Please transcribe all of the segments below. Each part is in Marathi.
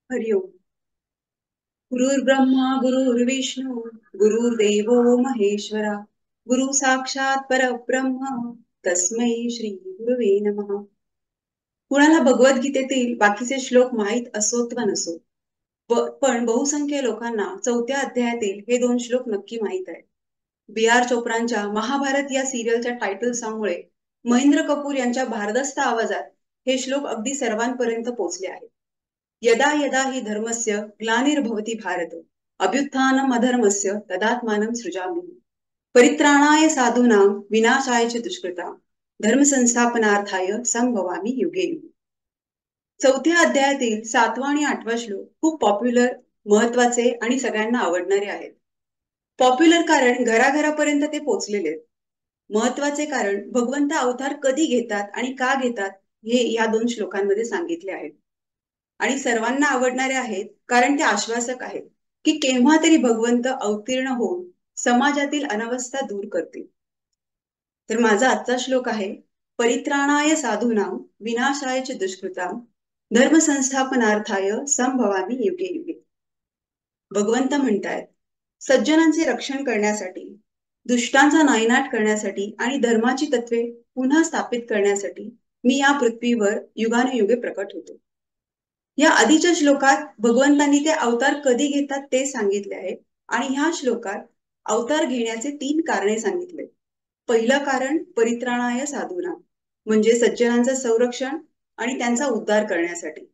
हरि ओम. गुरुर्ब्रह्मा गुरुर्विष्णू गुरुर्देवो महेश्वरा गुरु साक्षात परब्रह्म तस्मै श्री गुरुवे नमः. कुणाला भगवद्गीतेतील बाकीचे श्लोक माहीत असोत वा नसो, पण बहुसंख्य लोकांना चौथ्या अध्यायातील हे दोन श्लोक नक्की माहीत आहेत. बी.आर. चोप्रांच्या महाभारत या सिरियलच्या टायटल सॉंगमुळे महेंद्र कपूर यांच्या भारदस्त आवाजात हे श्लोक अगदी सर्वांपर्यंत पोहोचले आहेत. यदा यदा हि धर्मस्य ग्लानिर्भवति भारत अभ्युत्थानम् अधर्मस्य तदात्मानं सृजामि परित्राणाय साधूनां विनाशाय च दुष्कृतां धर्म संस्थापनार्थाय संभवामि युगे युगे. चौथ्या अध्यायातील 7वा आणि 8वा श्लोक खूप पॉप्युलर, महत्वाचे आणि सगळ्यांना आवडणारे आहेत. पॉप्युलर कारण घराघरापर्यंत ते पोहोचलेले आहेत. महत्वाचे कारण भगवंत अवतार कधी घेतात आणि का घेतात हे या दोन श्लोकांमध्ये सांगितले आहेत. आणि सर्वांना आवडणारे आहेत कारण ते आश्वासक आहेत की केव्हा तरी भगवंत अवतीर्ण होऊन समाजातील अनवस्था दूर करतील. तर माझा आजचा श्लोक आहे, परित्राणाय साधूनां विनाशाय च दुष्कृतां धर्म संस्थापनार्थाय संभवामि युगे युगे. भगवंत म्हणतायत, सज्जनांचे रक्षण करण्यासाठी, दुष्टांचा नायनाट करण्यासाठी आणि धर्माची तत्वे पुन्हा स्थापित करण्यासाठी मी या पृथ्वीवर युगानुयुगे प्रकट होतो. या आधीच्या श्लोकात भगवंतांनी ते अवतार कधी घेतात ते सांगितले आहे आणि ह्या श्लोकात अवतार घेण्याचे 3 कारणे सांगितले. पहिलं कारण परित्राणाय साधूना, म्हणजे सज्जनांचं संरक्षण आणि त्यांचा उद्धार करण्यासाठी.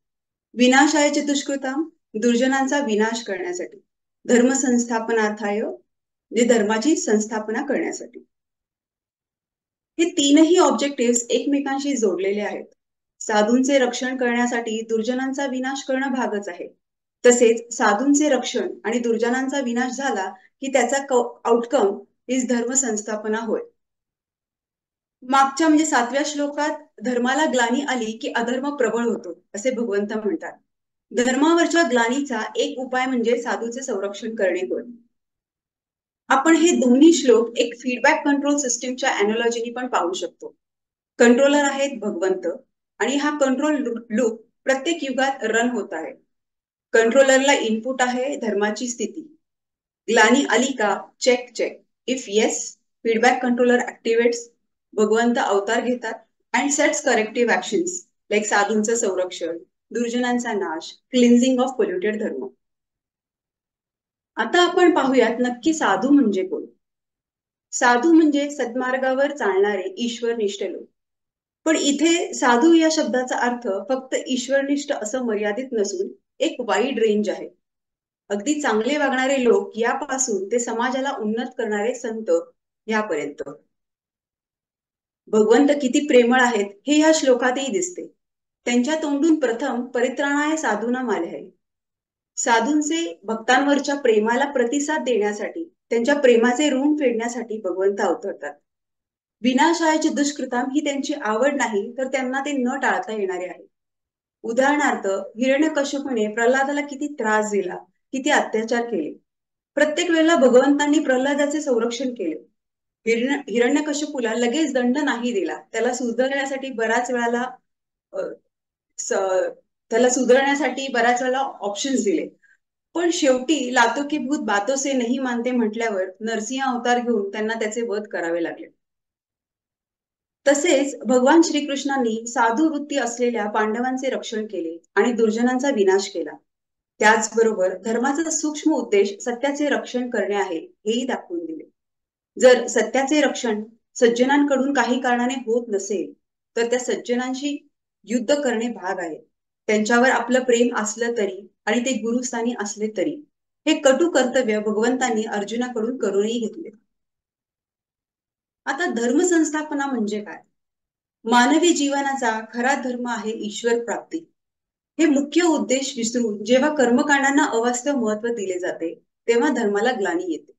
विनाशाय च दुष्कृतां, दुर्जनांचा विनाश करण्यासाठी. धर्म संस्थापनार्थाय, म्हणजे धर्माची संस्थापना करण्यासाठी. हे तीनही ऑब्जेक्टिव्ह एकमेकांशी जोडलेले आहेत. साधूंचे रक्षण करण्यासाठी दुर्जनांचा विनाश करणं भागच आहे. तसेच साधूंचे रक्षण आणि दुर्जनांचा विनाश झाला की त्याचा आउटकम इज धर्म संस्थापना होय. मागच्या म्हणजे 7व्या श्लोकात धर्माला ग्लानी आली की अधर्म प्रबळ होतो असे भगवंत म्हणतात. धर्मावरच्या ग्लानीचा एक उपाय म्हणजे साधूचे संरक्षण करणे होय. आपण हे दोन्ही श्लोक एक फीडबॅक कंट्रोल सिस्टीमच्या अॅनॉलॉजीने पण पाहू शकतो. कंट्रोलर आहेत भगवंत आणि हा कंट्रोल लूप प्रत्येक युगात रन होत आहे. कंट्रोलरला इनपुट आहे धर्माची स्थिती. ग्लानी आली का? Check check. If yes, feedback controller activates, भगवंत अवतार घेतात and sets corrective actions like साधूंचं संरक्षण, दुर्जनांचा नाश, क्लिन्झिंग ऑफ पोल्युटेड धर्म. आता आपण पाहूयात नक्की साधू म्हणजे कोण. साधू म्हणजे सद्मार्गावर चालणारे ईश्वरनिष्ठ लोक. पण इथे साधू या शब्दाचा अर्थ फक्त ईश्वरनिष्ठ असं मर्यादित नसून एक वाईड रेंज आहे. अगदी चांगले वागणारे लोक यापासून ते समाजाला उन्नत करणारे संत यापर्यंत. भगवंत किती प्रेमळ आहेत हे या श्लोकातही दिसते. त्यांच्या तोंडून प्रथम परित्राणाय साधूनाम आले आहे. साधूंचे भक्तांवरच्या प्रेमाला प्रतिसाद देण्यासाठी, त्यांच्या प्रेमाचे ऋण फेडण्यासाठी भगवंत अवतरतात. विनाशायचे दुष्कृताम ही त्यांची आवड नाही, तर त्यांना ते न टाळता येणारे आहे. उदाहरणार्थ, हिरण्यकश्यपूने प्रल्हादाला किती त्रास दिला, किती अत्याचार केले. प्रत्येक वेळेला भगवंतांनी प्रल्हादाचे संरक्षण केले. हिरण्यकश्यपूला लगेच दंड नाही दिला. त्याला सुधारण्यासाठी बऱ्याच वेळेला ऑप्शन्स दिले. पण शेवटी लातो की भूत बातों से नहीं मानते म्हटल्यावर नरसिंह अवतार घेऊन त्यांना त्याचे वध करावे लागले. तसेच भगवान श्रीकृष्णांनी साधू वृत्ती असलेल्या पांडवांचे रक्षण केले आणि दुर्जनांचा विनाश केला. त्याचबरोबर धर्माचा सूक्ष्म उद्देश सत्याचे रक्षण करणे आहे हेही दाखवून दिले. जर सत्याचे रक्षण सज्जनांकडून काही कारणाने होत नसेल तर त्या सज्जनांशी युद्ध करणे भाग आहे. त्यांच्यावर आपलं प्रेम असलं तरी आणि ते गुरुस्थानी असले तरी हे कटू कर्तव्य भगवंतांनी अर्जुनाकडून करूनही घेतले. आता धर्म संस्थापना म्हणजे काय? मानवी जीवनाचा खरा धर्म आहे ईश्वर प्राप्ती. हे मुख्य उद्देश विसरून जेव्हा कर्मकांडांना अवास्तव महत्व दिले जाते तेव्हा धर्माला ग्लानी येते.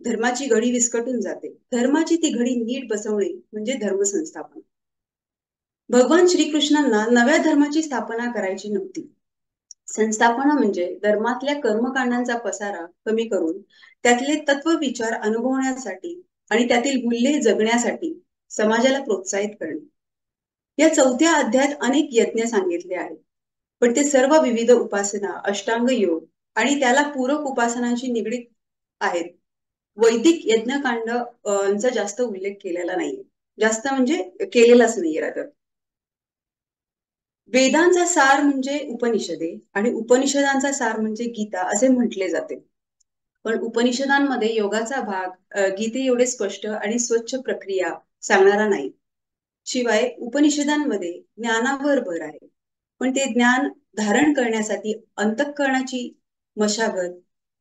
धर्माची घडी विस्कटून जाते. धर्माची ती घडी नीट बसवणे म्हणजे धर्म संस्थापना. भगवान श्रीकृष्णांना नव्या धर्माची स्थापना करायची नव्हती. संस्थापना म्हणजे धर्मातल्या कर्मकांडांचा पसारा कमी करून त्यातले तत्वविचार अनुभवण्यासाठी आणि त्यातील मूल्ये जगण्यासाठी समाजाला प्रोत्साहित करणे. या चौथ्या अध्यायात अनेक यज्ञ सांगितले आहेत. पण ते सर्व विविध उपासना, अष्टांग योग आणि त्याला पूरक उपासनांशी निगडीत आहेत. वैदिक यज्ञकांड चा जास्त उल्लेख केलेला नाहीये. जास्त म्हणजे केलेलाच नाहीये रादर. वेदांचा सार म्हणजे उपनिषदे आणि उपनिषदांचा सार म्हणजे गीता असे म्हटले जाते. पण उपनिषदांमध्ये योगाचा भाग गीते एवढे स्पष्ट आणि स्वच्छ प्रक्रिया सांगणारा नाही. शिवाय उपनिषदांमध्ये ज्ञानावर भर आहे. पण ते ज्ञान धारण करण्यासाठी अंतःकरणाची मशागत,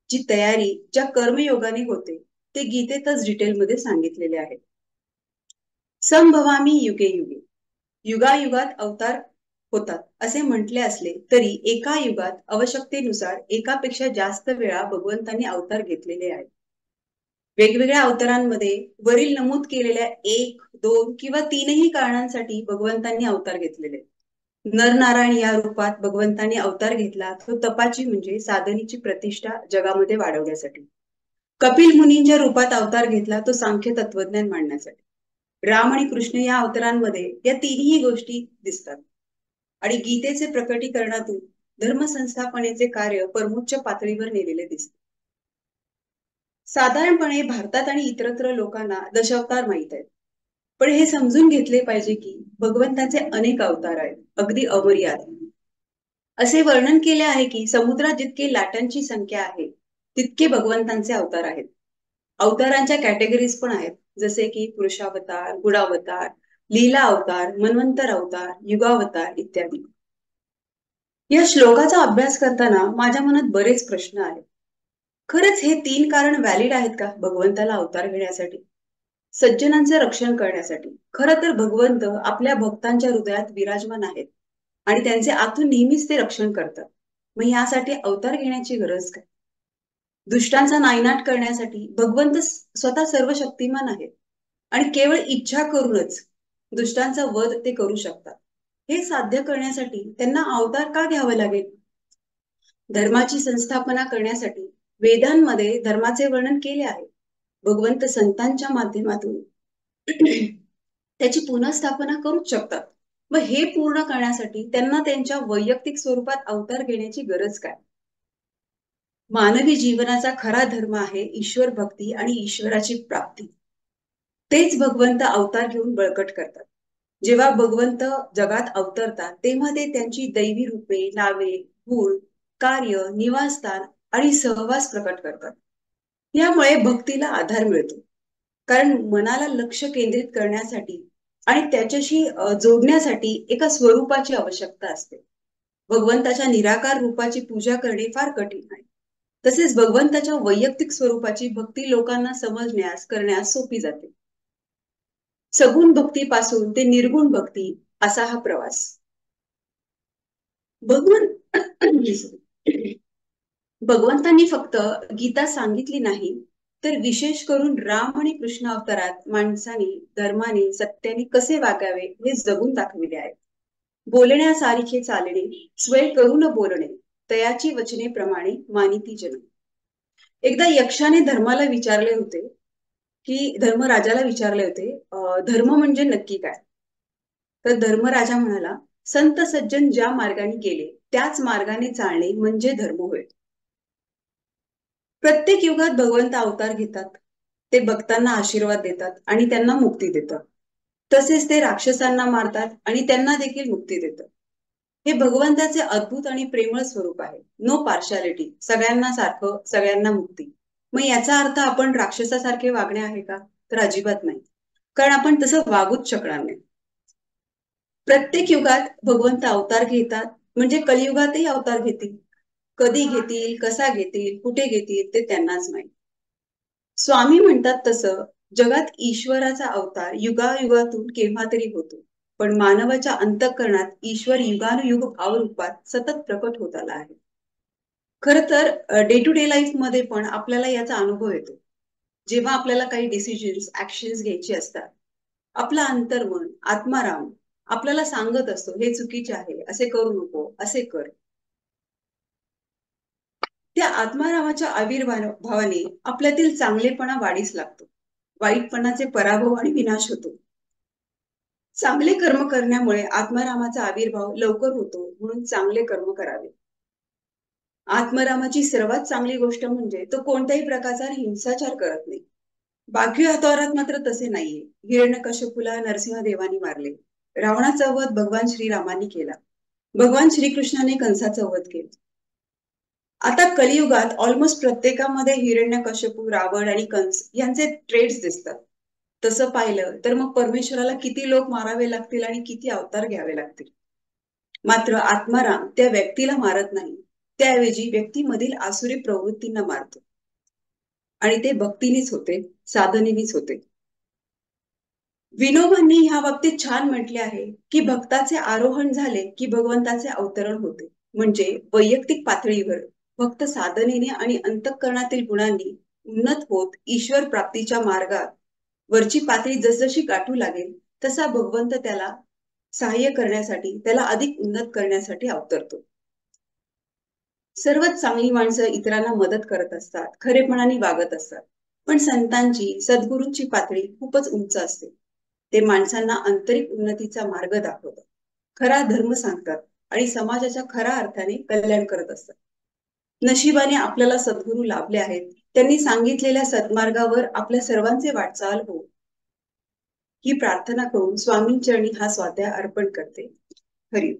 जी तयारी ज्या कर्मयोगाने होते, ते गीतेतच डिटेलमध्ये सांगितलेले आहे. संभवामी युगे युगे, युगायुगात अवतार होतात असे म्हटले असले तरी एका युगात आवश्यकतेनुसार एकापेक्षा जास्त वेळा भगवंतांनी अवतार घेतलेले आहेत. वेगवेगळ्या अवतारांमध्ये वरील नमूद केलेल्या 1, 2 किंवा 3ही कारणांसाठी भगवंतांनी अवतार घेतलेले. नरनारायण या रूपात भगवंतांनी अवतार घेतला तो तपाची म्हणजे साधनेची प्रतिष्ठा जगामध्ये वाढवण्यासाठी. कपिल मुनींच्या रूपात अवतार घेतला तो सांख्य तत्वज्ञान मांडण्यासाठी. राम आणि कृष्ण या अवतारांमध्ये या तिन्ही गोष्टी दिसतात. आणि गीतेचे प्रकटीकरणातून धर्मसंस्थापनेचे कार्य परमोच्च पातळीवर नेलेले दिसते. साधारणपणे भारतात आणि इतरत्र लोकांना दशावतार माहित आहेत. पण हे समजून घेतले पाहिजे की भगवंताचे अनेक अवतार आहेत, अगदी अमर्याद. असे वर्णन केले आहे की समुद्रात जितके लाटांची संख्या आहे तितके भगवंतांचे अवतार आहेत. अवतारांच्या कॅटेगरीज पण आहेत, जसे की पुरुषावतार, गुणावतार, लीला अवतार, मन्वंतर अवतार, युगावतार इत्यादी. या श्लोकाचा अभ्यास करताना माझ्या मनात बरेच प्रश्न आले. खरंच हे 3 कारण व्हॅलिड आहेत का भगवंताला अवतार घेण्यासाठी? सज्जनांचे रक्षण करण्यासाठी. खरं तर भगवंत आपल्या भक्तांच्या हृदयात विराजमान आहेत आणि त्यांचे आतून नेहमीच ते रक्षण करतात. मग यासाठी अवतार घेण्याची गरज काय? दुष्टांचा नायनाट करण्यासाठी भगवंत स्वतः सर्व शक्तिमान आहेत आणि केवळ इच्छा करूनच दुष्टांचा वध ते करू शकतात. हे साध्य करण्यासाठी त्यांना अवतार का घ्यावा लागेल? धर्माची संस्थापना करण्यासाठी वेदांमध्ये धर्माचे वर्णन केले आहे. भगवंत संतांच्या माध्यमातून त्याची पुनःस्थापना करूच शकतात. मग हे पूर्ण करण्यासाठी त्यांना त्यांच्या वैयक्तिक स्वरूपात अवतार घेण्याची गरज काय? मानवी जीवनाचा खरा धर्म आहे ईश्वर भक्ती आणि ईश्वराची प्राप्ती. तेच भगवंत अवतार घेऊन बळकट करतात. जेव्हा भगवंत जगात अवतरतात तेव्हा ते त्यांची दैवी रूपे, नावे, गुण, कार्य, निवासस्थान आणि सहवास प्रकट करतात. यामुळे भक्तीला आधार मिळतो. कारण मनाला लक्ष केंद्रित करण्यासाठी आणि त्याच्याशी जोडण्यासाठी एका स्वरूपाची आवश्यकता असते. भगवंताच्या निराकार रूपाची पूजा करणे फार कठीण आहे. तसेच भगवंताच्या वैयक्तिक स्वरूपाची भक्ती लोकांना समजण्यास करण्यास सोपी जाते. सगुण भक्तीपासून ते निर्गुण भक्ती असा हा प्रवास. भगवंत भगवंतांनी फक्त गीता सांगितली नाही, तर विशेष करून राम आणि कृष्ण अवतारात माणसाने धर्माने सत्याने कसे वागावे हे जगून दाखविले आहे. बोलण्यासारखे चालणे, स्वय करून बोलणे, तयाची वचने प्रमाणे मानिती जन. एकदा यक्षाने धर्माला विचारले होते, की धर्मराजाला विचारले होते, धर्म म्हणजे नक्की काय? तर धर्मराजा म्हणाला, संत सज्जन ज्या मार्गाने गेले त्याच मार्गाने चालणे म्हणजे धर्म होय. प्रत्येक युगात भगवंत अवतार घेतात. ते भक्तांना आशीर्वाद देतात आणि त्यांना मुक्ती देतात. तसेच ते राक्षसांना मारतात आणि त्यांना देखील मुक्ती देतात. हे भगवंताचे अद्भुत आणि प्रेमळ स्वरूप आहे. नो पार्शालिटी, सगळ्यांना सारखं, सगळ्यांना मुक्ती. मग याचा अर्थ आपण राक्षसासारखे वागणे आहे का? तर अजिबात नाही. कारण आपण तसं वागूच शकणार नाही. प्रत्येक युगात भगवंत अवतार घेतात, म्हणजे कलियुगातही अवतार घेतील. कधी घेतील, कसा घेतील, कुठे घेतील ते त्यांनाच माहित. स्वामी म्हणतात तसं जगात ईश्वराचा अवतार युगायुगातून केव्हा तरी होतो. पण मानवाच्या अंतःकरणात ईश्वर युगानुयुग भावरूपात सतत प्रकट होत आला आहे. खरं तर डे टू डे लाईफ मध्ये पण आपल्याला याचा अनुभव येतो. जेव्हा आपल्याला काही डिसिजन्स, ऍक्शन्स घ्यायची असतात, आपला अंतर्मन, आत्माराम आपल्याला सांगत असतो, हे चुकीचे आहे, असे करू नको, असे कर. त्या आत्मारामाच्या आविर्भावाने आपल्यातील चांगलेपणा वाढीस लागतो. वाईटपणाचे पराभव आणि विनाश होतो. चांगले कर्म करण्यामुळे आत्मारामाचा आविर्भाव लवकर होतो, म्हणून चांगले कर्म करावे. आत्मारामाची सर्वात चांगली गोष्ट म्हणजे तो कोणत्याही प्रकारचा हिंसाचार करत नाही. बाकी वातावरणात मात्र तसे नाहीये. हिरण्यकश्यपूला नरसिंहदेवानी मारले. रावणाचा वध भगवान श्रीरामांनी केला. भगवान श्रीकृष्णाने कंसाचा वध केला. आता कलियुगात ऑलमोस्ट प्रत्येकामध्ये हिरण्यकश्यपू, रावण आणि कंस यांचे ट्रेड्स दिसतात. तसं पाहिलं तर मग परमेश्वराला किती लोक मारावे लागतील आणि किती अवतार घ्यावे लागतील. मात्र आत्माराम त्या व्यक्तीला मारत नाही, त्याऐवजी व्यक्तीमधील आसुरी प्रवृत्तींना मारतो. आणि ते भक्तीनेच होते, साधनेनेच होते. विनोबांनी ह्या बाबतीत छान म्हटले आहे की भक्ताचे आरोहण झाले की भगवंताचे अवतरण होते. म्हणजे वैयक्तिक पातळीवर फक्त साधनेने आणि अंतःकरणातील गुणांनी उन्नत होत ईश्वर प्राप्तीच्या मार्गात वरची पातळी जसजशी गाठू लागेल तसा भगवंत त्याला सहाय्य करण्यासाठी, त्याला अधिक उन्नत करण्यासाठी अवतरतो. सर्वच चांगली माणसं इतरांना मदत करत असतात, खरेपणाने वागत असतात. पण संतांची, सद्गुरूंची पातळी खूपच उंच असते. ते माणसांना आंतरिक उन्नतीचा मार्ग दाखवतात, खरा धर्म सांगतात आणि समाजाच्या खऱ्या अर्थाने कल्याण करत असतात. नशिबाने आपल्याला सद्गुरू लाभले आहेत. त्यांनी सांगितलेल्या सन्मार्गावर आपल्या सर्वांचे वाटचाल हो, ही प्रार्थना करून स्वामींचरणी हा स्वाध्याय अर्पण करते. हरी.